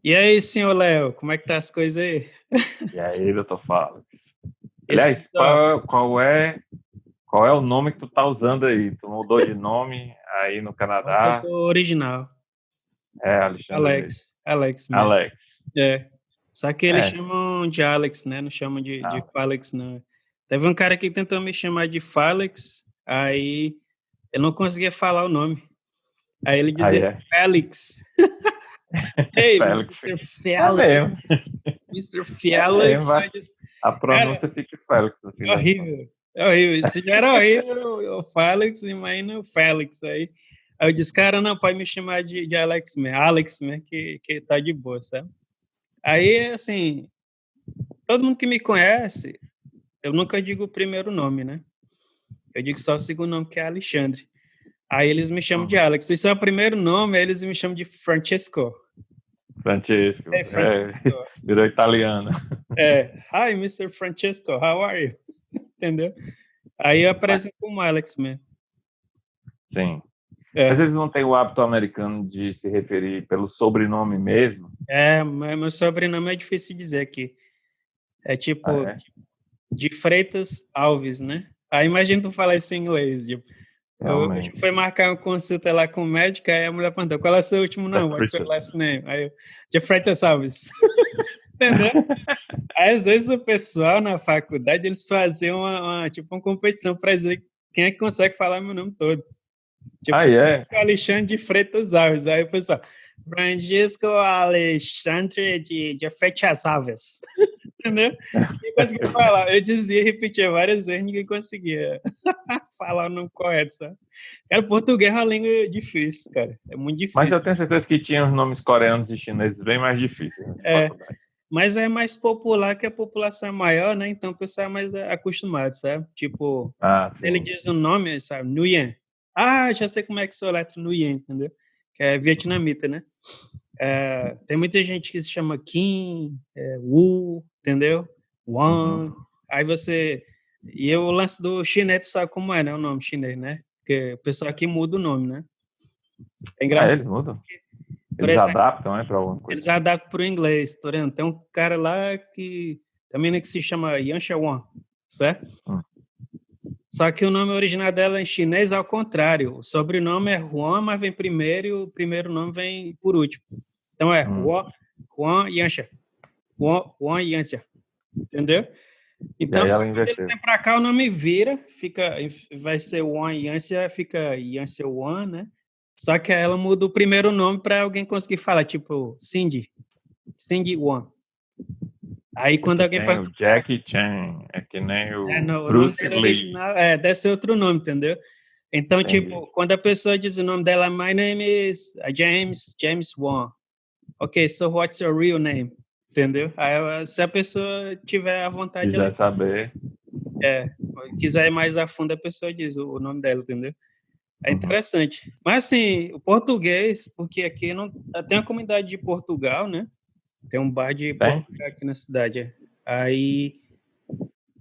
E aí, senhor Léo, como é que tá as coisas aí? E aí, doutor Fala. Esse Aliás, pessoal, qual é o nome que tu tá usando aí? Tu mudou de nome aí no volta Canadá? pro original, É Alexandre mesmo. Alex mesmo. Alex. É. Só que eles É, chamam de Alex, né? Não chamam de Alex. Falex, não. Teve um cara que tentou me chamar de Falex, aí eu não conseguia falar o nome. Aí ele Aí dizia é. Félix. Ei, Félix. Mr. É Félix, mesmo. Mr. É Félix. mesmo. Aí eu disse, A cara, pronúncia fica Félix no fim é das contas. horrível. É horrível. Isso já era horrível, o Félix, imagina o Félix aí. Aí eu disse, cara, não, pode me chamar de Alex mesmo, que tá de boa, sabe? Aí, assim, todo mundo que me conhece, eu nunca digo o primeiro nome, né? Eu digo só o segundo nome, que é Alexandre. Aí eles me chamam de Hum, Alex. Se isso é o primeiro nome, aí eles me chamam de Francesco. Francesco. É, Francesco. Virou italiano. É, hi, Mr. Francesco, how are you? Entendeu? Aí eu Mas, apresento como Alex mesmo. sim. Mas É, eles não têm o hábito americano de se referir pelo sobrenome mesmo? mas meu sobrenome é difícil de dizer aqui. É Ah, tipo, é? de Freitas Alves, né? Aí imagina tu falar isso em inglês. Tipo, eu já Realmente. fui marcar uma consulta lá com o médico, aí a mulher perguntou, qual é o seu último É nome? What's your Freitas. last name? Aí eu, de Freitas Alves. Entendeu? Aí, às vezes o pessoal na faculdade, eles faziam tipo, uma competição para dizer quem é que consegue falar meu nome todo. Tipo, Ah, é? Alexandre de Freitas Alves. Aí o pessoal, Francisco Alexandre de Freitas Alves. Entendeu? Ninguém conseguia falar. Eu dizia, repetia várias vezes, ninguém conseguia falar o nome correto, sabe? Cara, português é uma língua difícil, cara. É muito Mas difícil. eu tenho certeza que tinha os nomes coreanos e chineses bem mais difíceis nessa É, faculdade. mas é mais popular que a população é maior, né? Então o pessoal é mais acostumado, sabe? Tipo, Ah, ele sim. diz o nome, sabe? Nguyen. Ah, já sei como é que se letra Nguyen, entendeu? Que é vietnamita, né? É, tem muita gente que se chama Kim, Wu, entendeu? Uhum. Wan. Aí você. E o lance do chinês, tu sabe como é, né? O nome chinês, né? Porque o pessoal aqui muda o nome, né? É Ah, engraçado. eles mudam? Por Eles exemplo, adaptam, né, para alguma coisa. eles adaptam para o inglês, tá vendo? Tem um cara lá que também que se chama Yan Wan, certo? Hum. Só que o nome original dela em chinês é ao contrário. O sobrenome é Huan, mas vem primeiro e o primeiro nome vem por último. Então é Hum. Huan Yanxia. Huan Yanxia. Entendeu? E Então, aí ela quando ele inverteu. vem para cá, o nome vira, vai ser Huan Yanxia, fica Yanxia Huan, né? Só que aí ela muda o primeiro nome para alguém conseguir falar, tipo Cindy Huan. Aí É quando que alguém tem o pergunta, Jackie Chan, é que nem o o nome Bruce dele Lee. original deve ser outro nome, entendeu? Então, Entendi. tipo, quando a pessoa diz o nome dela, my name is James Wan. Ok, so what's your real name? Entendeu? Aí, se a pessoa tiver a vontade, ela Quiser saber. é, quiser ir mais a fundo, a pessoa diz o nome dela, entendeu? É Uhum. interessante. Mas, assim, o português, porque aqui não tem a comunidade de Portugal, né? Tem um bar de Tem? Portugal aqui na cidade. Aí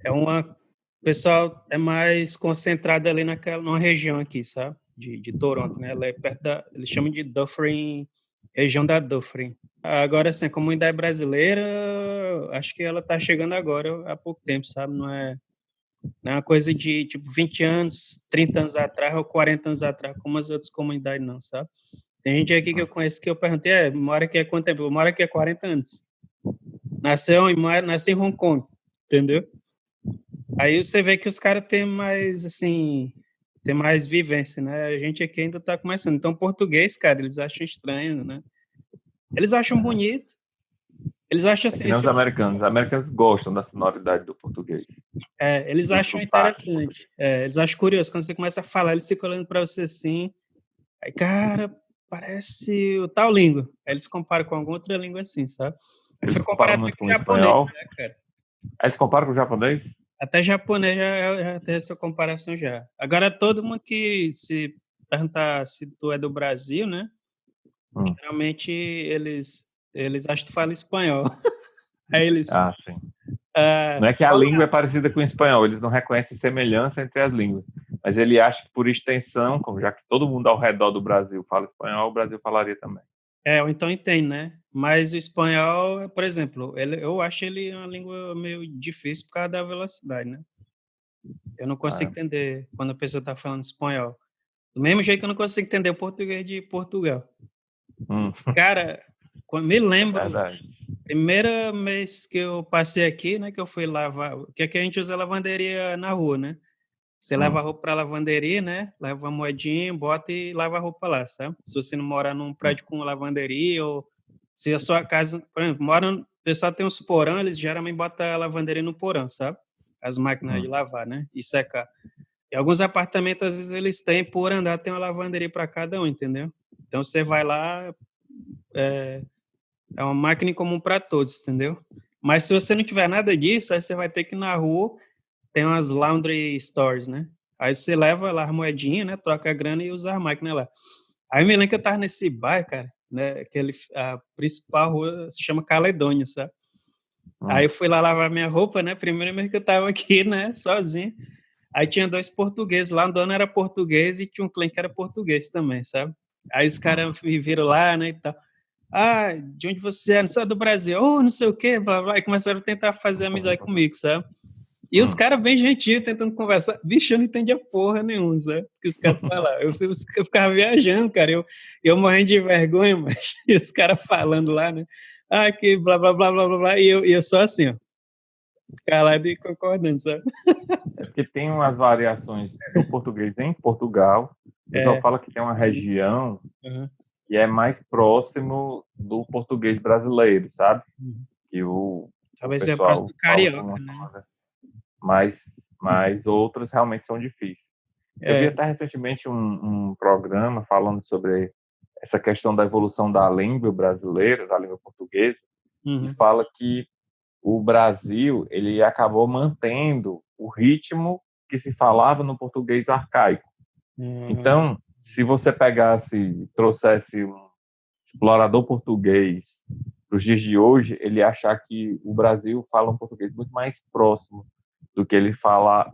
é uma. O pessoal é mais concentrado ali numa região aqui, sabe? De Toronto, né? Ela é perto da. Eles chamam de Dufferin, região da Dufferin. Agora, assim, a comunidade brasileira, acho que ela tá chegando agora, há pouco tempo, sabe? Não é uma coisa de, tipo, 20 anos, 30 anos atrás ou 40 anos atrás, como as outras comunidades, não, sabe? Tem gente aqui que eu conheço que eu perguntei, mora aqui há quanto tempo? Eu moro aqui há 40 anos. Nasceu em Hong Kong, entendeu? Aí você vê que os caras têm mais, assim, tem mais vivência, né? A gente aqui ainda tá começando. Então, português, cara, eles acham estranho, né? Eles acham Uhum. bonito. Eles acham É que assim, nem os americanos. Os americanos gostam da sonoridade do português, eles do acham sotaque do português. interessante. Eles acham curioso. Quando você começa a falar, eles ficam olhando para você assim. Aí, cara, parece o tal língua. Aí eles comparam com alguma outra língua assim, sabe? Eu Eles fui comparam comparar até muito com o com o japonês, espanhol. né, cara? Aí eles comparam com o japonês? Até japonês já tem essa comparação já. Agora, todo mundo que se perguntar se tu é do Brasil, né? Hum. Geralmente eles acham que tu fala espanhol. Aí eles. Ah, sim. Ah, Não é que a língua é parecida com o espanhol, eles não reconhecem semelhança entre as línguas. Mas ele acha que, por extensão, como já que todo mundo ao redor do Brasil fala espanhol, o Brasil falaria também. ou então entende, né? Mas o espanhol, por exemplo, eu acho ele uma língua meio difícil por causa da velocidade, né? Eu não consigo Ah, entender quando a pessoa está falando espanhol. Do mesmo jeito que eu não consigo entender o português de Portugal. hum, Cara, me é lembro, verdade. primeira mês que eu passei aqui, né, que eu fui lavar, que aqui a gente usa lavanderia na rua, né? Você leva a Hum, roupa para lavanderia, né? Leva uma moedinha, bota e lava a roupa lá, sabe? Se você não mora num hum, prédio com lavanderia ou se a sua casa, por exemplo, o pessoal tem uns porão, eles geralmente botam a lavanderia no porão, sabe? As máquinas de hum. lavar, né? E secar. E alguns apartamentos, às vezes, eles têm, por andar, tem uma lavanderia para cada um, entendeu? Então você vai lá, é uma máquina em comum para todos, entendeu? Mas se você não tiver nada disso, aí você vai ter que ir na rua, tem umas laundry stores, né? Aí você leva lá a moedinha, né? Troca a grana e usa a máquina lá. Aí eu me lembro que eu tava nesse bairro, cara, né? A principal rua se chama Caledônia, sabe? Aí Hum. eu fui lá lavar minha roupa, né? Primeiro mês que eu tava aqui, né? Sozinho. Aí tinha dois portugueses lá, o dono era português e tinha um cliente que era português também, sabe? Aí os caras me viram lá, né, e tal. Ah, de onde você é? Não sou do Brasil. Oh, não sei o quê, blá, blá. E começava a tentar fazer amizade comigo, sabe? E os Hum. caras bem gentil, tentando conversar. Bicho, eu não entendia porra nenhuma, sabe? Que os caras falavam. Eu ficava viajando, cara. Eu morrendo de vergonha, mas e os caras falando lá, né? Ah, que blá, blá, blá, blá, blá, blá. E eu só assim, ó, calado e concordando, sabe? É porque tem umas variações do português em Portugal. O pessoal É. fala que tem uma região Uhum. que é mais próximo do português brasileiro, sabe? Uhum. Que o Talvez seja próximo pessoal do fala com carioca, uma né? palavra, mas outras realmente são difíceis. Eu vi É. até recentemente um programa falando sobre essa questão da evolução da língua brasileira, da língua portuguesa, e Uhum. fala que o Brasil ele acabou mantendo o ritmo que se falava no português arcaico. Uhum. Então, se você pegasse, trouxesse um explorador português para os dias de hoje, ele ia achar que o Brasil fala um português muito mais próximo do que ele falava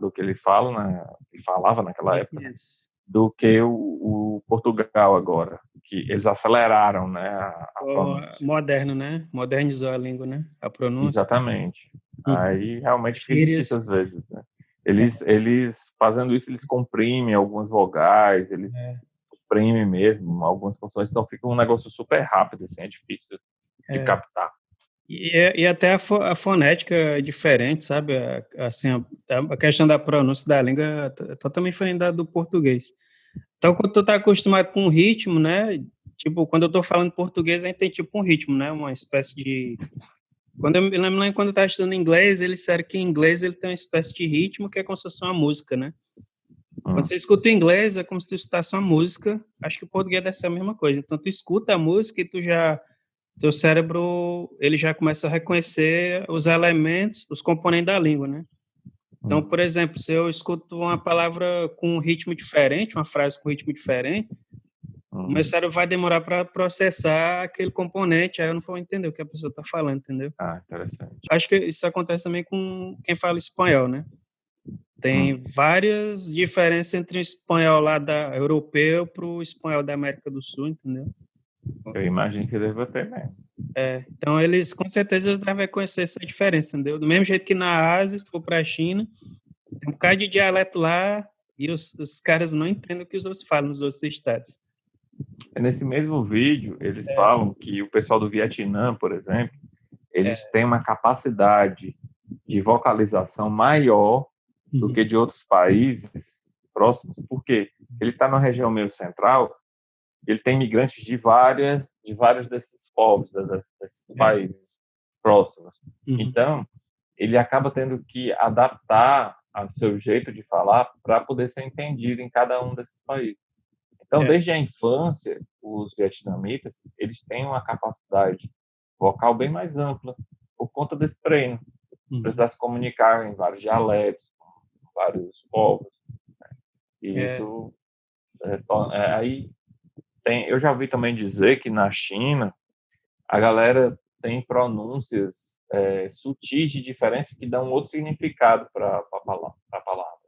naquela época, né? Isso. Do que o Portugal agora, que eles aceleraram, né, a pronúncia. Moderno, né? Modernizou a língua, né? A pronúncia. Exatamente. Uhum. Aí realmente fica difícil Gírias. às vezes, né? É, Eles fazendo isso, eles comprimem algumas vogais, eles é, suprimem mesmo algumas funções, então fica um negócio super rápido, assim, é difícil de é. captar. E até a fonética é diferente, sabe? Assim, a questão da pronúncia da língua é totalmente diferente da do português. Então, quando tu tá acostumado com o ritmo, né? Tipo, quando eu tô falando português, a gente tem tipo um ritmo, né? Uma espécie de. Quando eu me lembro quando eu estava estudando inglês, eles disseram que em inglês ele tem uma espécie de ritmo que é como se fosse uma música, né? Quando Hum, você escuta o inglês, é como se tu escutasse uma música. Acho que o português deve ser a mesma coisa. Então, tu escuta a música e teu cérebro, ele já começa a reconhecer os elementos, os componentes da língua, né? Então, hum, por exemplo, se eu escuto uma palavra com um ritmo diferente, uma frase com um ritmo diferente, o meu hum. cérebro vai demorar para processar aquele componente, aí eu não vou entender o que a pessoa está falando, entendeu? Ah, interessante. Acho que isso acontece também com quem fala espanhol, né? Hum. Tem várias diferenças entre o espanhol lá da europeu para o espanhol da América do Sul, entendeu? Eu imagino que deva ter mesmo. Então eles, com certeza, eles devem conhecer essa diferença, entendeu? Do mesmo jeito que na Ásia, se tu for para a China, tem um bocado de dialeto lá e os caras não entendem o que os outros falam nos outros estados. Nesse mesmo vídeo, eles É, falam que o pessoal do Vietnã, por exemplo, eles é. têm uma capacidade de vocalização maior do que Uhum. de outros países próximos, porque ele está numa região meio central, ele tem imigrantes de vários desses povos, desses É. países próximos. Uhum. Então, ele acaba tendo que adaptar o seu jeito de falar para poder ser entendido em cada um desses países. Então, É. desde a infância, os vietnamitas, eles têm uma capacidade vocal bem mais ampla por conta desse treino, Uhum. precisar se comunicar em vários dialetos, com vários povos. E É. isso aí eu já ouvi também dizer que na China a galera tem pronúncias sutis de diferença que dão outro significado para a palavra.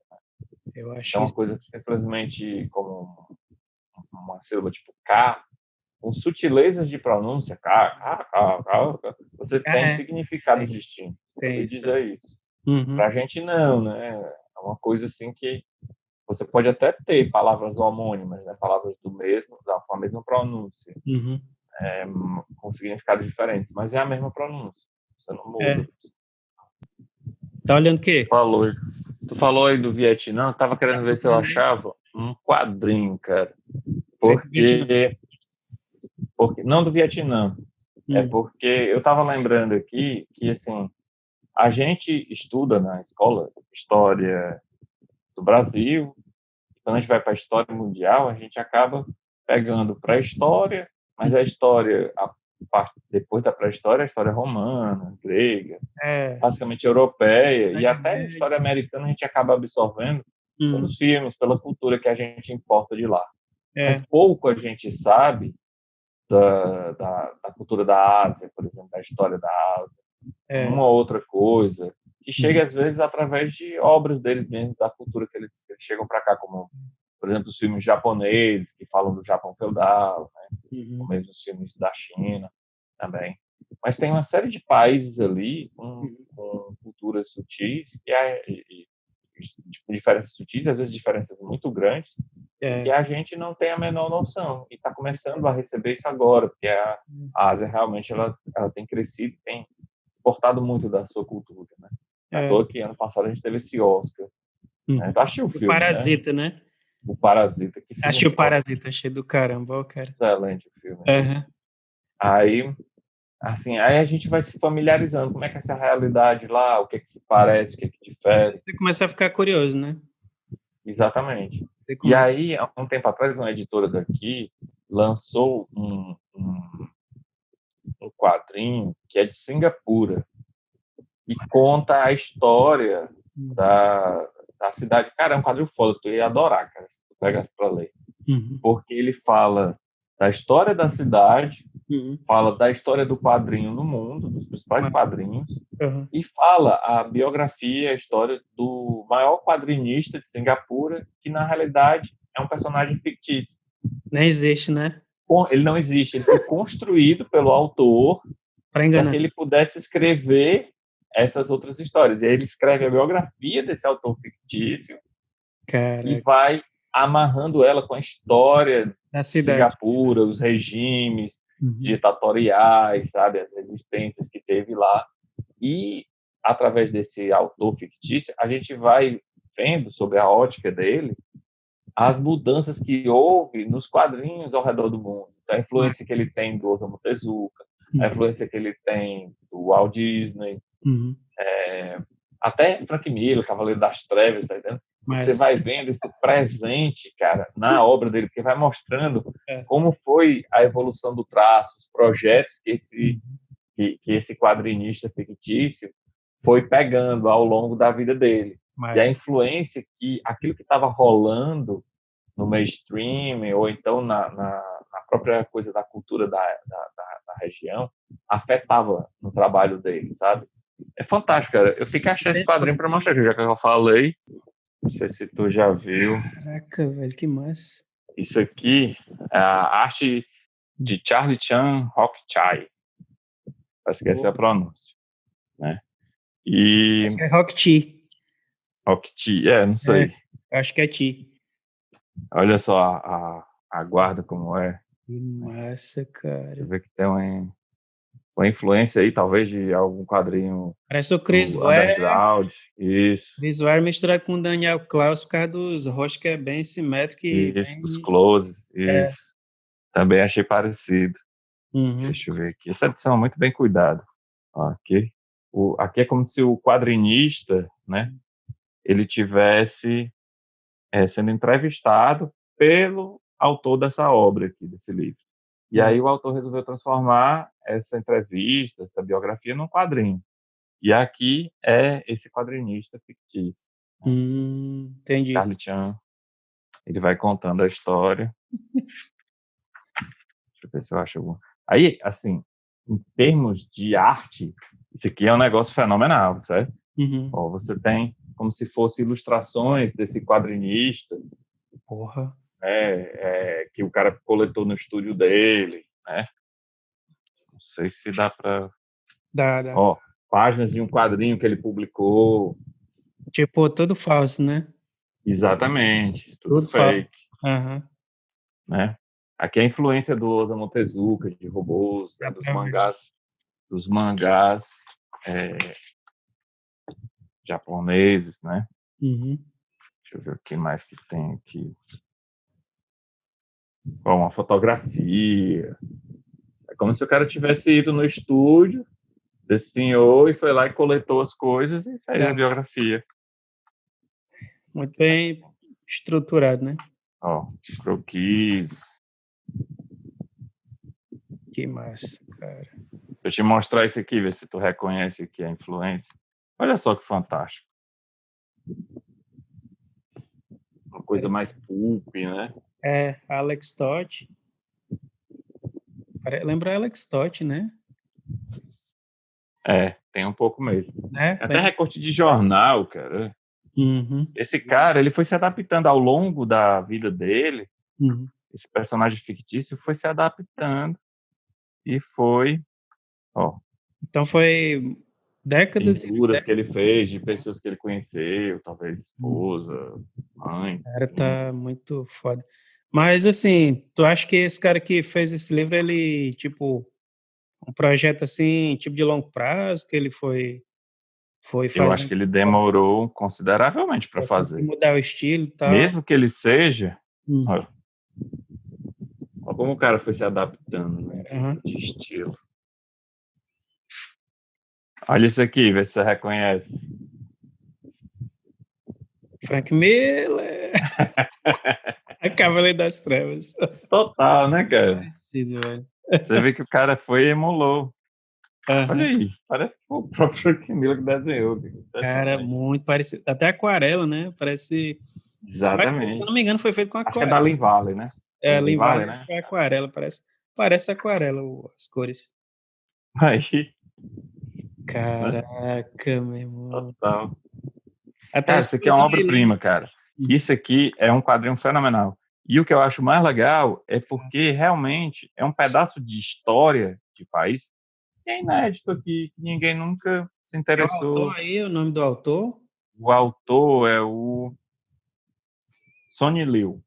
Eu acho Então, uma isso. coisa simplesmente como uma sílaba tipo K, com sutilezas de pronúncia, você tem É, significados tem, distintos. tem Ele isso. diz isso. Para Uhum, a gente não, né? É uma coisa assim que você pode até ter palavras homônimas, né? Palavras com a mesma pronúncia, uhum. com significados diferentes, mas é a mesma pronúncia. Você não muda. É. Tá olhando o Tu quê? falou, tu falou aí do Vietnã, eu tava Tá querendo ver se eu procurando, né? achava um quadrinho, cara. Feito Vietnã. Porque não do Vietnã, é Hum, porque eu estava lembrando aqui que assim a gente estuda na escola história do Brasil. Quando a gente vai para a história mundial, a gente acaba pegando pré-história, mas a história depois da pré-história, a história romana, grega, é, basicamente europeia e Idade até a Média. história americana a gente acaba absorvendo Hum, pelos filmes, pela cultura que a gente importa de lá. Mas é, pouco a gente sabe da cultura da Ásia, por exemplo, da história da Ásia, é. uma outra coisa, que chega Uhum, às vezes através de obras deles mesmos, da cultura que eles chegam para cá, como, por exemplo, os filmes japoneses, que falam do Japão feudal, né? Ou uhum, mesmo os filmes da China também. Mas tem uma série de países ali uhum. com culturas sutis, tipo, diferenças sutis, às vezes diferenças muito grandes, que É. a gente não tem a menor noção e está começando a receber isso agora, porque a Ásia realmente ela tem crescido, tem exportado muito da sua cultura, né? À É. toa que ano passado a gente teve esse Oscar, né? Uhum. Tu assistiu o O filme, né? Parasita, né? O Parasita, que filme Achei o foda, Parasita, achei do caramba, ó, cara. excelente o filme. Aham. Aí, assim, aí a gente vai se familiarizando, como é que é essa realidade lá, o que é que se parece, o que é que difere, Você começa a ficar curioso, né? exatamente. Você E começa. aí, há um tempo atrás, uma editora daqui lançou um quadrinho que é de Singapura e conta a história da, da cidade. Cara, é um quadrinho foda, tu ia adorar, cara, se tu pegasse pra ler. Uhum. Porque ele fala da história da cidade, Uhum. fala da história do quadrinho no mundo, dos principais Mas- quadrinhos, Uhum. e fala a biografia, a história do maior quadrinista de Singapura, que na realidade é um personagem fictício. Nem existe, né? Ele não existe, ele foi construído pelo autor Pra para que enganar. ele pudesse escrever essas outras histórias. E aí ele escreve a biografia desse autor fictício e Caraca. vai amarrando ela com a história Da de cidade. Singapura, os regimes Uhum. ditatoriais, sabe, as resistências que teve lá. E através desse autor fictício, a gente vai vendo sobre a ótica dele as mudanças que houve nos quadrinhos ao redor do mundo, a influência Mas. que ele tem do Osamu Tezuka, a Uhum. influência que ele tem do Walt Disney, Uhum. até Frank Miller, Cavaleiro das Trevas, tá entendendo? Você Mas. vai vendo esse presente, cara, na obra dele, porque vai mostrando É. como foi a evolução do traço, os projetos Uhum. que esse quadrinista fictício foi pegando ao longo da vida dele. E a Mas. influência que aquilo que estava rolando no mainstream, ou então na própria coisa da cultura da região, afetava no trabalho dele, sabe? É fantástico, cara. Eu fiquei achando esse quadrinho para mostrar, já que eu falei. Não sei se tu já viu. Caraca, velho, que massa. Isso aqui é a arte de Charlie Chan Hock-Chai. Parece que essa é a Pô, pronúncia, né? E acho que é Rock Tea. Hock-Chi, não É, sei. acho que é Tea. Olha só a guarda como é. Que massa, Você cara. vê que tem uma influência aí, talvez, de algum quadrinho Parece o Chris do Ware. underground. Isso, Chris Ware misturado com o Daniel Klaus por causa dos rostos que é bem simétrico e isso, os bem. closes, É. isso. Também achei parecido. Uhum. Deixa eu ver aqui. Essa edição é muito bem cuidada. Ó, aqui é como se o quadrinista, né, ele tivesse sendo entrevistado pelo autor dessa obra aqui, desse livro. E Uhum. aí o autor resolveu transformar essa entrevista, essa biografia, num quadrinho. E aqui é esse quadrinista fictício, né? Entendi. Charlie Chan. Ele vai contando a história. Deixa eu ver se eu acho algum. Aí, assim, em termos de arte, isso aqui é um negócio fenomenal, certo? Uhum. Ó, você tem como se fossem ilustrações desse quadrinista, Porra. né, que o cara coletou no estúdio dele. né? Não sei se dá para... Dá. Ó, páginas de um quadrinho que ele publicou. Tipo, tudo falso, né? Exatamente, tudo Tudo falso. fake, Aham. né? Aqui é a influência do Osamu Tezuka, de robôs, né? Dá pra ver. Dos mangás é, japoneses, né? Uhum. Deixa eu ver o que mais que tem aqui. Ó, uma fotografia. É como se o cara tivesse ido no estúdio desse senhor e foi lá e coletou as coisas e fez a Tá. biografia. Muito bem estruturado, né? Ó, croquis. Que massa, cara. Deixa eu te mostrar isso aqui, ver se tu reconhece aqui a influência. Olha só que fantástico. Uma coisa mais pulp, né? É, Alex Todd. Lembra Alex Todd, né? É, tem um pouco mesmo. Né? Até recorte de jornal, cara. Uhum. Esse cara, ele foi se adaptando ao longo da vida dele. Uhum. Esse personagem fictício foi se adaptando e foi, ó, Então foi décadas e pinturas que décadas. ele fez de pessoas que ele conheceu, talvez Uhum. esposa, mãe, O cara enfim. tá muito foda. Mas assim, tu acha que esse cara que fez esse livro, ele, tipo, um projeto assim, tipo de longo prazo, que ele foi Eu acho fazendo que ele demorou consideravelmente para pra conseguir fazer. mudar o estilo e tal? Mesmo que ele seja, Hum. ó, ó como o cara foi se adaptando, né, Aham. de estilo. Olha isso aqui, vê se você reconhece. Frank Miller, a Cavaleiro das Trevas. Total, né, cara? Parecido, velho. Você vê que o cara foi e emulou. Olha Aham. aí, parece que foi o próprio Camilo que desenhou. Cara, Impressionante. muito parecido. Até aquarela, né? Parece. Se eu Exatamente. não me engano, foi feito com Acho que é da aquarela. Lin Valley, né? É, Lin Valley, Linvalha né? foi aquarela, parece aquarela as cores. Aí, né? Caraca, meu irmão. Total. Até Cara, os isso aqui é uma cozinhos ali, obra-prima, cara. Isso aqui é um quadrinho fenomenal. E o que eu acho mais legal é porque realmente é um pedaço de história de país que é inédito aqui, que ninguém nunca se tem o autor interessou. aí, o nome do autor. O autor é o Sonny Liu.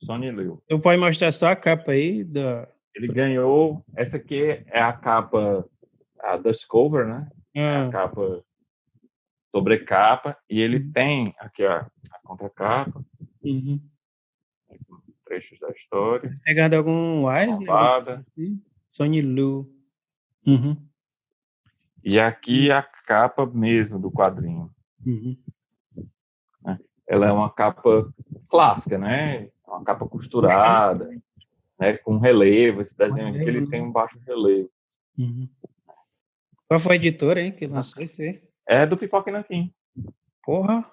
Sonny Liu. Eu posso mostrar só a capa aí da. Ele ganhou. Essa aqui é a capa, a Dust Cover, né? É a Ah, capa sobrecapa. E ele uhum. tem aqui a contracapa, Uhum. trechos da história, Pegado algum a Eisner, alguma coisa lombada. assim. Sony Lu. Uhum. E aqui a capa mesmo do quadrinho. Uhum. Né? Ela é uma capa clássica, né? Uma capa Puxão, costurada, né? Com relevo. Esse um desenho aqui relevo, ele né? tem um baixo relevo. Uhum. Qual foi a editora, hein, que lançou isso aí? É do Pipoca Nanquim. Porra.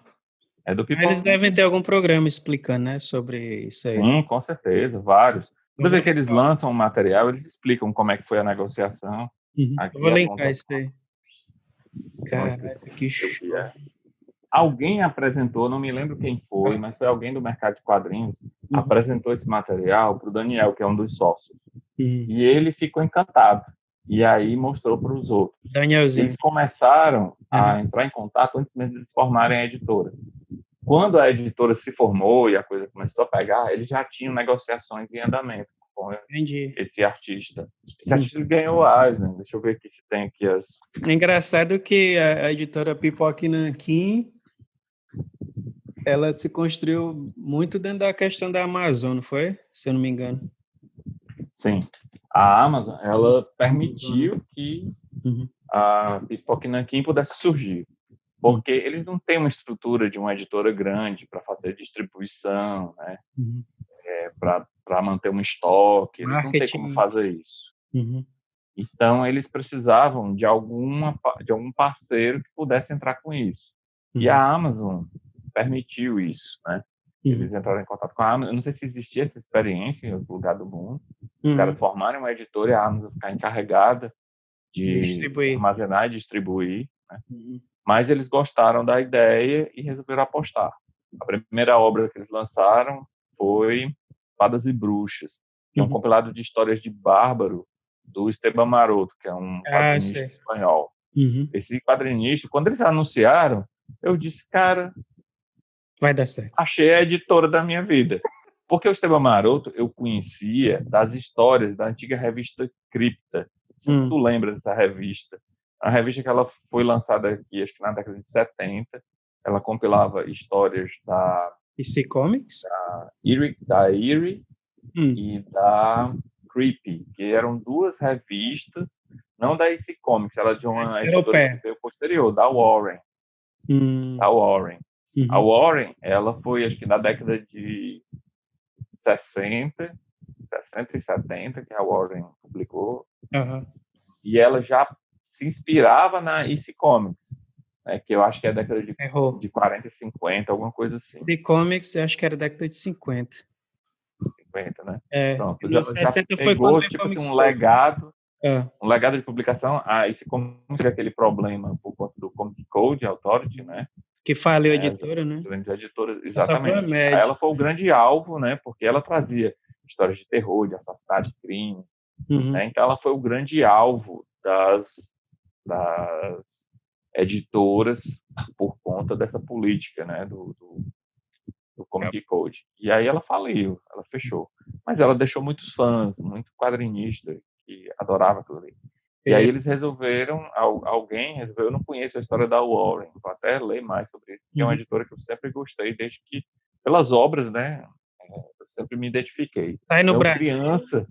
É do Eles Pipoca devem Nanquim. ter algum programa explicando, né, sobre isso aí, né? Sim, com certeza, vários. Eu Toda vou vez que eles linkar. lançam um material, eles explicam como é que foi a negociação. Uhum. Eu Aqui vou é linkar ponta a isso aí. não esqueci Caraca, que o que show. é. Alguém apresentou, não me lembro quem foi, mas foi alguém do mercado de quadrinhos, Uhum. apresentou esse material para o Daniel, que é um dos sócios. Uhum. E ele ficou encantado. E aí mostrou para os outros. Eles Danielzinho. começaram Uhum. a entrar em contato antes mesmo de eles formarem a editora. Quando a editora se formou e a coisa começou a pegar, eles já tinham negociações em andamento com Entendi. esse artista. Esse Uhum. artista ganhou o Eisner. Deixa eu ver aqui se tem aqui as... É engraçado que a editora Pipoca Nanquim, ela se construiu muito dentro da questão da Amazon, não foi? Se eu não me engano. Sim. A Amazon, ela Amazon, né? permitiu que Uhum. a Pipoca Nanquim pudesse surgir. Uhum. Porque eles não têm uma estrutura de uma editora grande para fazer distribuição, né? Uhum. Para manter um estoque, eles não têm como Marketing. fazer isso. Uhum. Então, eles precisavam de algum parceiro que pudesse entrar com isso. E Uhum. a Amazon permitiu isso, né? Uhum. Eles entraram em contato com a Amazon. Eu não sei se existia essa experiência em outro lugar do mundo. Os caras Uhum. formarem uma editora e a Amazon ficar encarregada de Distribuir. armazenar e distribuir, né? Uhum. Mas eles gostaram da ideia e resolveram apostar. A primeira obra que eles lançaram foi Fadas e Bruxas, que é um compilado de histórias de Bárbaro, do Esteban Maroto, que é um quadrinista Sei. espanhol. Uhum. Esse quadrinista, quando eles anunciaram, eu disse, cara, Vai dar certo. achei a editora da minha vida. Porque o Esteban Maroto eu conhecia das histórias da antiga revista Cripta. Não sei se tu lembra dessa revista. A revista que ela foi lançada aqui, acho que na década de 70. Ela compilava histórias DC Comics? Da Eerie Hum. e da Creepy, que eram duas revistas, não da DC Comics, ela é de uma editora que Europeia. veio posterior, da Warren. Da Warren. A Uhum. Warren, ela foi, acho que na década de 60 e 70, que a Warren publicou, Uhum. e ela já se inspirava na EC Comics, né, que eu acho que é a década Errou. de 40 e 50, alguma coisa assim. DC Comics, eu acho que era década de 50. 50, né? É. Pronto, Nos já 60 foi quando pegou, veio tipo assim, Comics Code. um legado de publicação. A EC Comics teve aquele problema por conta do Comic Code Authority, né? Que faliu a As editora, né? grandes editoras, Só foi a exatamente. Aí média. ela foi o grande alvo, né? Porque ela trazia histórias de terror, de assassinato, de crime, Uhum. né? Então ela foi o grande alvo das editoras por conta dessa política, né? Do Comic Code. E aí ela faliu, ela fechou. Mas ela deixou muitos fãs, muito quadrinistas que adoravam aquilo ali. E aí eles resolveram, alguém resolveu, eu não conheço a história da Warren, vou até ler mais sobre isso, porque é uma editora que eu sempre gostei, desde que, pelas obras, né, eu sempre me identifiquei. Sai no Então, Brasil, criança,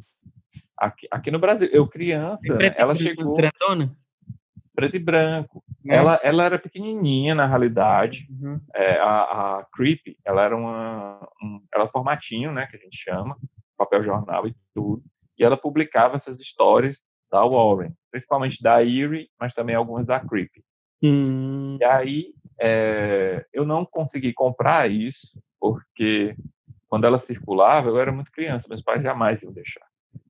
aqui no Brasil, eu tem criança, né, preto e ela branco, umas chegou grandona, preto e branco. né? Ela era pequenininha, na realidade. Uhum. A Creepy, ela era ela formatinho, né, que a gente chama, papel jornal e tudo. E ela publicava essas histórias da Warren, principalmente da Eerie, mas também algumas da Creepy. Hum. E aí eu não consegui comprar isso, porque quando ela circulava, eu era muito criança, meus pais jamais iam deixar.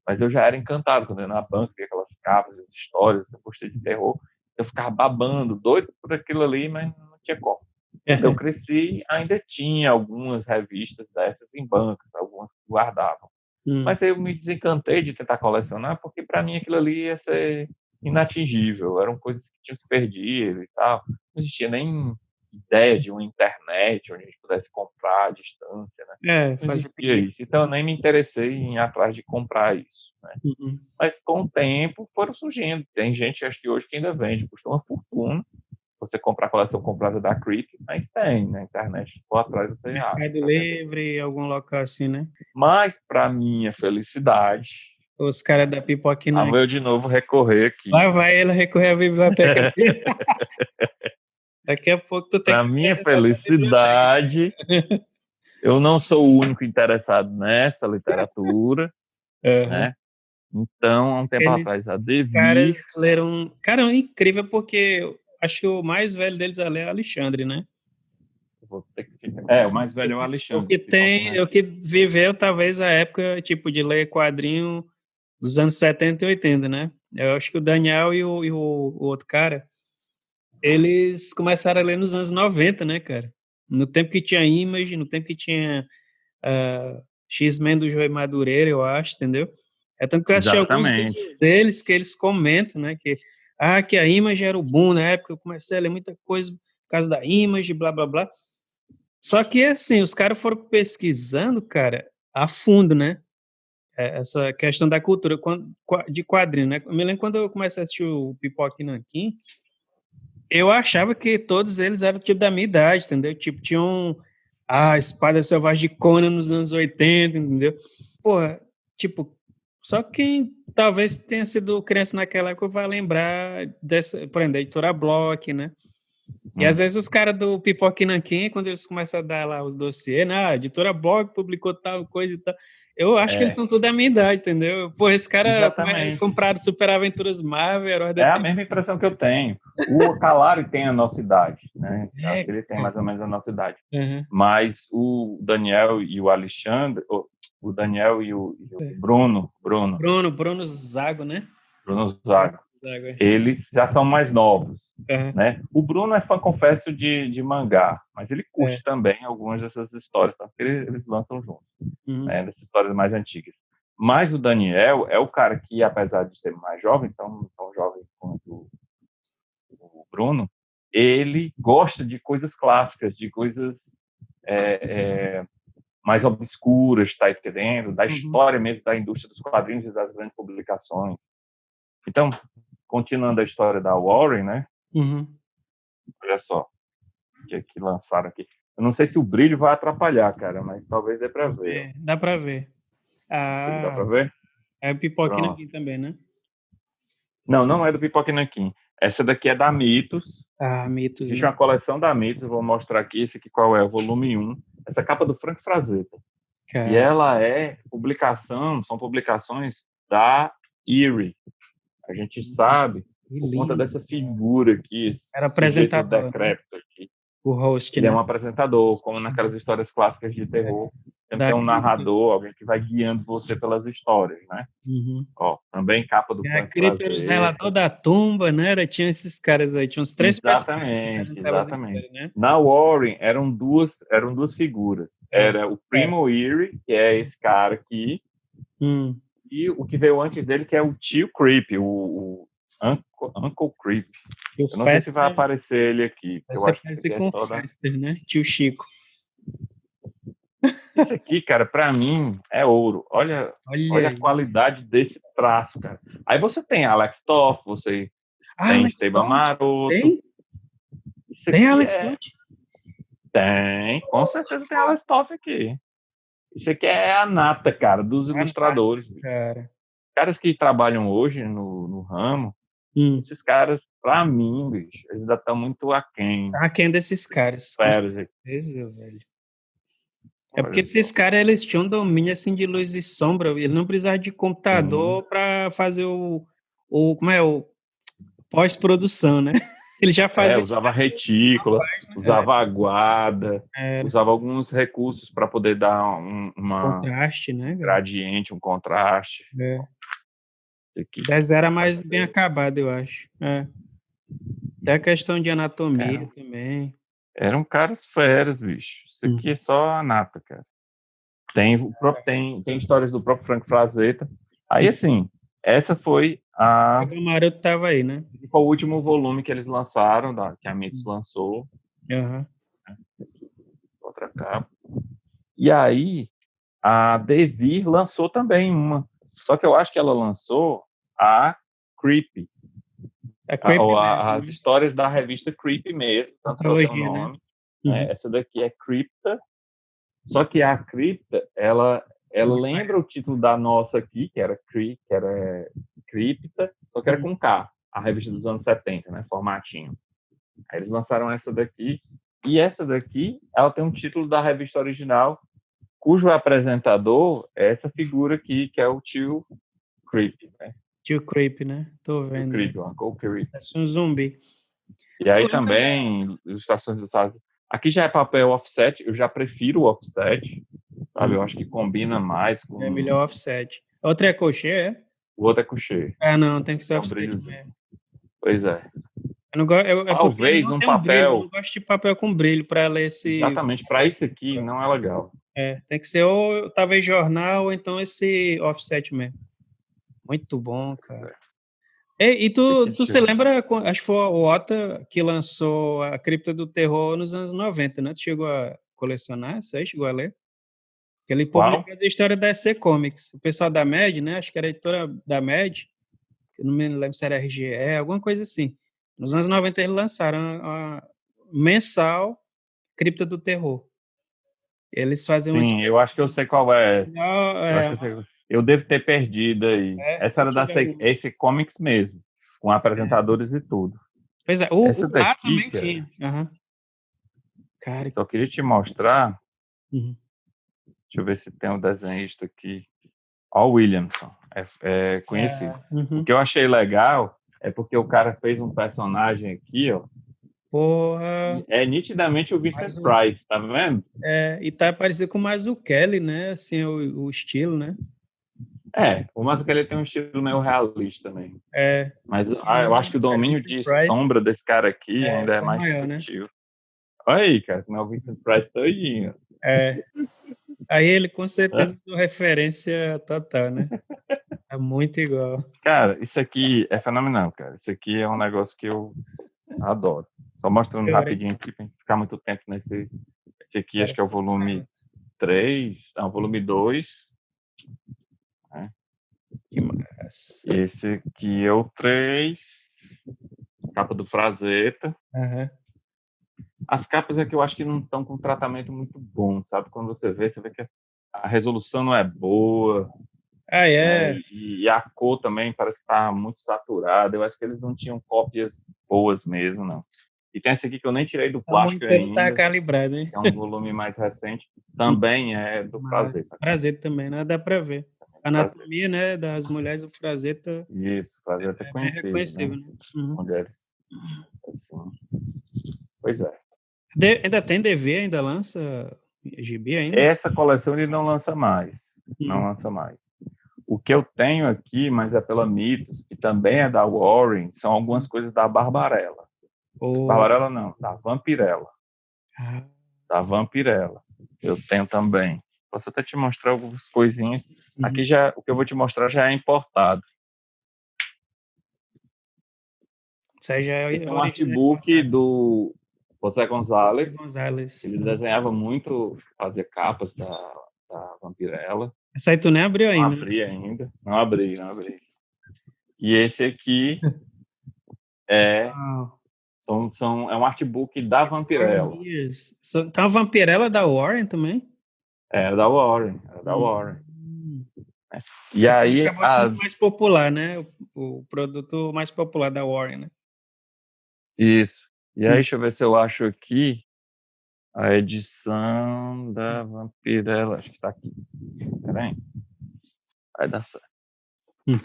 Mas eu já era encantado quando eu ia na banca, via aquelas capas, as histórias, eu gostei de terror. Eu ficava babando, doido por aquilo ali, mas não tinha como. Quando eu cresci, ainda tinha algumas revistas dessas em bancas, algumas que guardavam. Mas eu me desencantei de tentar colecionar, porque para mim aquilo ali ia ser inatingível. Eram coisas que tinham se perdido e tal. Não existia nem ideia de uma internet onde a gente pudesse comprar à distância, né? Não Fazer existia pedido. isso. Então eu nem me interessei em ir atrás de comprar isso, né? Uhum. Mas com o tempo foram surgindo. Tem gente, acho que hoje, que ainda vende, custa uma fortuna você comprar a coleção completa da Creep, mas tem na internet, se for atrás você acha Mercado para vender. Livre, algum local assim, né? Mas, para minha felicidade, Os caras da a Pipoquina. eu de novo recorrer Lá aqui. vai ele recorrer à biblioteca dele. Daqui a pouco tu tem Para que minha apresentar tua biblioteca. felicidade, eu não sou o único interessado nessa literatura, Uhum. né? Então, há um tempo Eles atrás, a Devir, caras leram. Cara, é incrível porque eu acho que o mais velho deles ali é o Alexandre, né? vou ter que... o mais velho é o O Alexandre, que tem, o que viveu talvez a época, tipo, de ler quadrinho dos anos 70 e 80, né? Eu acho que o Daniel e o outro cara, eles começaram a ler nos anos 90, né, cara? No tempo que tinha Image, no tempo que tinha X-Men do Joey Madureira, eu acho, entendeu? É tanto que eu assisti alguns Exatamente. vídeos deles que eles comentam, né, que a Image era o boom na época, eu comecei a ler muita coisa por causa da Image, blá, blá, blá. Só que, assim, os caras foram pesquisando, cara, a fundo, né? Essa questão da cultura de quadrinho, né? Eu me lembro quando eu comecei a assistir o Pipoca e Nanquim, eu achava que todos eles eram tipo da minha idade, entendeu? Tipo, tinham a Espada Selvagem de Conan nos anos 80, entendeu? Porra, tipo, só quem talvez tenha sido criança naquela época vai lembrar dessa, por exemplo, da editora Block, né? E às vezes os caras do Pipoca e Nanquim, quando eles começam a dar lá os dossiês, né? A editora Block publicou tal coisa e tal. Eu acho que eles são tudo da minha idade, entendeu? Pô, esse cara Exatamente. compraram Super Aventuras Marvel, Heróis da É a mesma impressão que eu tenho. O Calari tem a nossa idade, né? Acho que ele tem cara. mais ou menos a nossa idade. Uhum. Mas o Daniel e o Alexandre, o Daniel e o Bruno Zago, né? Bruno Bruno Zago, Zago, é. eles já são mais novos, Uhum. né? O Bruno é fã, confesso, de mangá, mas ele É. curte também algumas dessas histórias, tá? Porque eles lançam juntos, Uhum. né? Dessas histórias mais antigas. Mas o Daniel é o cara que, apesar de ser mais jovem, tão jovem quanto o Bruno, ele gosta de coisas clássicas, de coisas mais obscuras, tá entendendo? Da história mesmo da indústria dos quadrinhos e das grandes publicações. Então, continuando a história da Warren, né? Olha só o que lançaram aqui. Eu não sei se o brilho vai atrapalhar, cara, mas talvez dê para ver. Dá para ver. Dá para ver? É pipoquinha Pronto. aqui também, né? Não é do Pipoca Nanquim. Essa daqui é da Mitos. Mitos, Existe né? uma coleção da Mitos, eu vou mostrar aqui. Esse aqui qual é? O volume 1. Essa capa do Frank Frazetta. E ela são publicações da Eerie. A gente sabe, por conta dessa figura aqui, esse Era sujeito apresentador, decrépito né? aqui. O host, Ele né? é um apresentador, como naquelas histórias clássicas de terror. Sempre tem um Cripta. narrador, alguém que vai guiando você pelas histórias, né? Ó, também capa do A Frank Cripta era o zelador Frazetta. da tumba, né? Tinha esses caras aí, tinha uns 3 personagens que apresentavam as Exatamente. histórias, né? Na Warren eram duas figuras. Era o Cara. Primo Eerie, que é esse cara aqui, e o que veio antes dele, que é o tio Creep, o Uncle Creep. E o Eu não sei se vai Fester, aparecer ele aqui, porque eu você acho que isso parece aqui é com o só da... Fester, né? Tio Chico. Isso aqui, cara, para mim é ouro. Olha Olha a aí. qualidade desse traço, cara. Aí você tem Alex Toff, você tem Alex Esteban Todd? Maroto. Tem? Isso Tem aqui Alex Todd? Tem, com certeza tem Alex Toff aqui. Isso aqui é a nata, cara, dos Nada, ilustradores. cara. Caras que trabalham hoje no ramo, esses caras, pra mim, bicho, eles ainda estão muito aquém. Quem desses caras? Com Feras aqui. certeza, velho. É porque Olha esses só. caras, eles tinham domínio, assim, de luz e sombra. Ele não precisava de Sim. computador para fazer como é, o pós-produção, né? Ele já fazia Usava retícula, usava aguada, usava alguns recursos para poder dar uma contraste, né, cara? gradiente, um contraste. É. Isso aqui, 10 era pra mais bem você. acabado, eu acho. Até a questão de anatomia também. Eram caras feras, bicho. Isso aqui é só a nata, cara. Tem histórias do próprio Frank Frazetta. Aí, assim, essa foi O Maroto tava aí, né? o último volume que eles lançaram, que a Mitos lançou. Aham. Outra capa. E aí, a Devir lançou também uma. Só que eu acho que ela lançou a Creepy. É creepy mesmo, As né? histórias da revista Creepy mesmo, tanto que ela tem o Antologia, né? nome. Essa daqui é Cripta. Só que a Cripta, ela lembra o título da nossa aqui, que era Cripta, só que era com K, a revista dos anos 70, né? Formatinho. Aí eles lançaram essa daqui. E essa daqui, ela tem um título da revista original, cujo apresentador é essa figura aqui, que é o tio Creep, né? Tio Creep, né? Tô O vendo aí. Creep, o Uncle Creep. Parece um zumbi. E Tu aí lembra também, ilustrações do Estados. Aqui já é papel offset, eu já prefiro o offset, sabe? Eu acho que combina mais É com... melhor offset. Outra é crochê, é? O outro é coucher. Não, tem que ser É um offset brilhozinho. mesmo. Pois é. Eu não gosto, é porque ele Talvez não um tem um brilho. Eu papel, não gosto de papel com brilho para ler esse. exatamente para isso aqui, não é legal. Tem que ser ou talvez jornal ou então esse offset mesmo. Muito bom, cara. E tu se lembra, acho que foi o Ota que lançou a Cripta do Terror nos anos 90, né? Tu chegou a colecionar isso aí? Chegou a ler? Ele Qual? publica as histórias da EC Comics. O pessoal da MED, né? Acho que era a editora da MED, que eu não me lembro se era RGE, alguma coisa assim. Nos anos 90 eles lançaram a mensal Cripta do Terror. Eles fazem uma Sim, eu espécie acho que eu sei qual é. de... Eu acho que eu sei. Eu devo ter perdido aí. Essa eu era da tive alguns. esse Comics mesmo, com apresentadores e tudo. Pois é, Essa lá daqui, também cara, tinha. Aham. Cara, só queria te mostrar. uhum. Deixa eu ver se tem um desenhista aqui. Ó, o Williamson, é conhecido. O Uhum. que eu achei legal é porque o cara fez um personagem aqui, ó. Porra, É nitidamente o Vincent mas Price, tá vendo? e tá parecido com mais o Kelly, né? Assim, o estilo, né? O Mazzucchelli tem um estilo meio realista também. É, Mas eu acho que o cara, domínio Vincent de Price sombra desse cara aqui ainda é essa é mais maior, né? sutil. Olha aí, cara, como é o Vincent Price todinho. É. Aí ele com certeza deu referência total, né? É muito igual. Cara, isso aqui é fenomenal, cara. Isso aqui é um negócio que eu adoro. Só mostrando Chorei, rapidinho aqui, pra gente ficar muito tempo nesse. Esse aqui acho cara. que é o volume 3, não, volume 2, né? Que massa. Esse aqui é o 3, capa do Frazetta. Aham. As capas é que eu acho que não estão com um tratamento muito bom, sabe? Quando você vê que a resolução não é boa, Ah, né? é. E a cor também parece que está muito saturada. Eu acho que eles não tinham cópias boas mesmo, não. E tem esse aqui que eu nem tirei do O plástico monitor não tá ainda, calibrado, hein? que é um volume mais recente. Também é do Mas Frazetta, cara. Frazetta também, né? Dá pra ver. A Frazetta. anatomia, né, das mulheres, o Frazetta Isso, Frazetta é é bem conhecido, reconhecível, né? né? Uhum. Mulheres, assim. Pois é. Ainda tem DV, ainda lança GB ainda? Essa coleção ele não lança mais. Não Hum. lança mais. O que eu tenho aqui, mas é pela Mitos, que também é da Warren, são algumas coisas da Barbarella. Ou, Barbarella não, da Vampirella. ah, Da Vampirella. Eu tenho também. Posso até te mostrar algumas coisinhas. uhum. Aqui já, o que eu vou te mostrar já é importado. Isso aí já Esse é aqui é um original artbook importado. do José José Gonzalez. Gonzalez. Ele desenhava muito, fazia capas da Vampirella. Essa aí tu nem abriu Não ainda, né? abri ainda. Não abri, não abri. E esse aqui é, Uau. é um artbook da Warren Vampirella. Years. Tem uma vampirella da Warren também? É da Warren, é da Warren. Hum. E Então aí, acabou sendo mais popular, né? O produto mais popular da Warren, né? isso. E aí, Hum. deixa eu ver se eu acho aqui a edição da Vampirella. Acho que tá aqui. Peraí. Vai dar certo. Hum.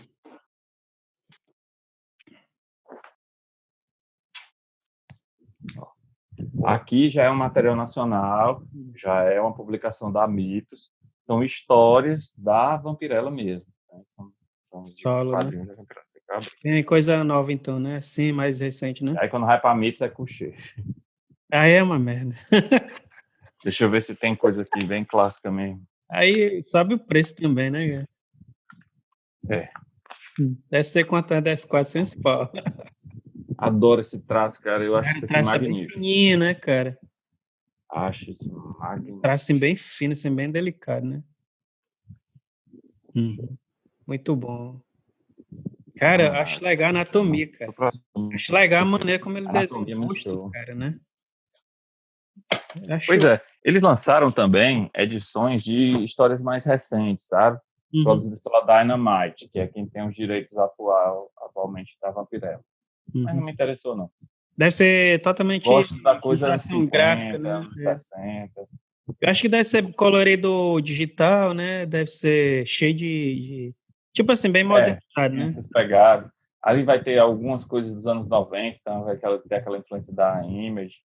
Aqui já é um material nacional, já é uma publicação da Mitos. São histórias da Vampirella mesmo, né? São os Solo, né? quadrinhos da Vampirella. Você acaba. Tem coisa nova então, né? Sim, mais recente, né? Aí quando vai pra Mitos é coucher. Aí é uma merda. Deixa eu ver se tem coisa aqui bem clássica mesmo. Aí sobe o preço também, né, cara? É. Deve ser quanto é? Deve ser 400 pau. Adoro esse traço, cara. Eu acho Cara, isso o aqui traço é bem magnífico. fininho, né, cara? Acho isso magnífico. Traço assim, bem fino, assim, bem delicado, né? Uhum. Muito bom. Cara, eu Vamos lá. acho legal a anatomia, cara. O próximo. Acho legal a maneira como ele desenha Anatomia é o muito rosto, show. cara, né? Eu Pois acho. é, eles lançaram também edições de histórias mais recentes, sabe? Uhum, Produzidas pela Dynamite, que é quem tem os direitos atualmente da Vampirella. Mas não uhum. me interessou, não. Deve ser totalmente Gosto da coisa anos computação gráfica, 50, né? anos É. 60. Eu acho que deve ser colorido digital, né? Deve ser cheio tipo assim, bem É, modernizado, tem né? essas pegadas. Ali vai ter algumas coisas dos anos 90, então vai ter aquela influência da Image.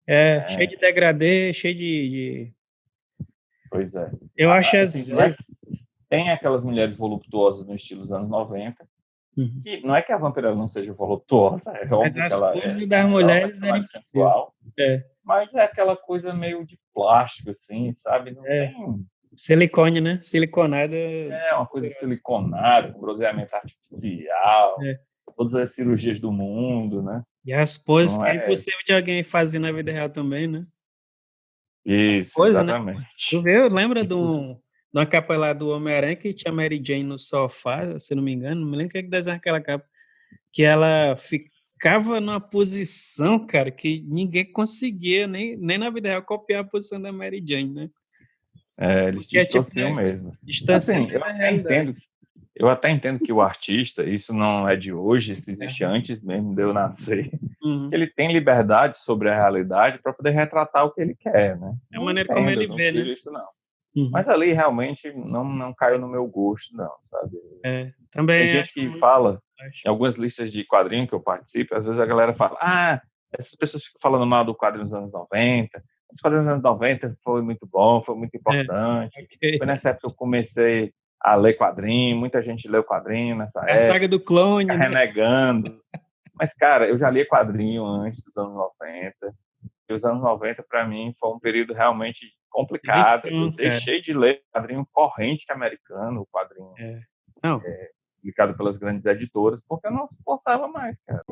É, cheio de degradê, cheio de. Pois é. Eu acho às Assim, não é vezes. que tem aquelas mulheres voluptuosas no estilo dos anos 90, Uhum. que não é que a Vampirella não seja voluptuosa, é Mas óbvio que as ela poses das ela é uma mulheres eram personagem impossíveis. sensual, É, mas é aquela coisa meio de plástico, assim, sabe? Não é. tem. Silicone, né? Siliconada. É uma coisa siliconada, com bronzeamento artificial, É. todas as cirurgias do mundo, né? E as poses Não que é é impossível de alguém fazer na vida real também, né? As isso, poses, né? exatamente. Tu vê, lembra Inclusive, de uma capa lá do Homem-Aranha que tinha Mary Jane no sofá, se não me engano, não me lembro quem é que desenhou aquela capa, que ela ficava numa posição, cara, que ninguém conseguia, nem na vida real, copiar a posição da Mary Jane, né? eles Porque é tipo, distorciam né, mesmo. Assim, distanciamento da realidade. eu até entendo que o artista, isso não é de hoje, isso existe Aham. antes mesmo de eu nascer, Uhum. ele tem liberdade sobre a realidade para poder retratar o que ele quer, né? É a Eu maneira como entendo, ele eu não vê, tiro né? isso não. Uhum. Mas ali realmente não caiu no meu gosto, não, sabe? Tem Também gente acho que muito. fala, Acho. em algumas listas de quadrinho que eu participo, às vezes a galera fala, essas pessoas ficam falando mal do quadrinho dos anos 90, os quadrinhos dos anos 90 foi muito bom, foi muito É, importante, foi ok. nessa época que eu comecei a ler quadrinho, muita gente leu quadrinho nessa A saga época, do fica clone, né? renegando. Mas, cara, eu já li quadrinho antes dos anos 90, E os anos 90, para mim, foi um período realmente complicado. Eu deixei de ler o quadrinho corrente americano, o quadrinho Não. publicado pelas grandes editoras, porque eu não suportava mais, cara.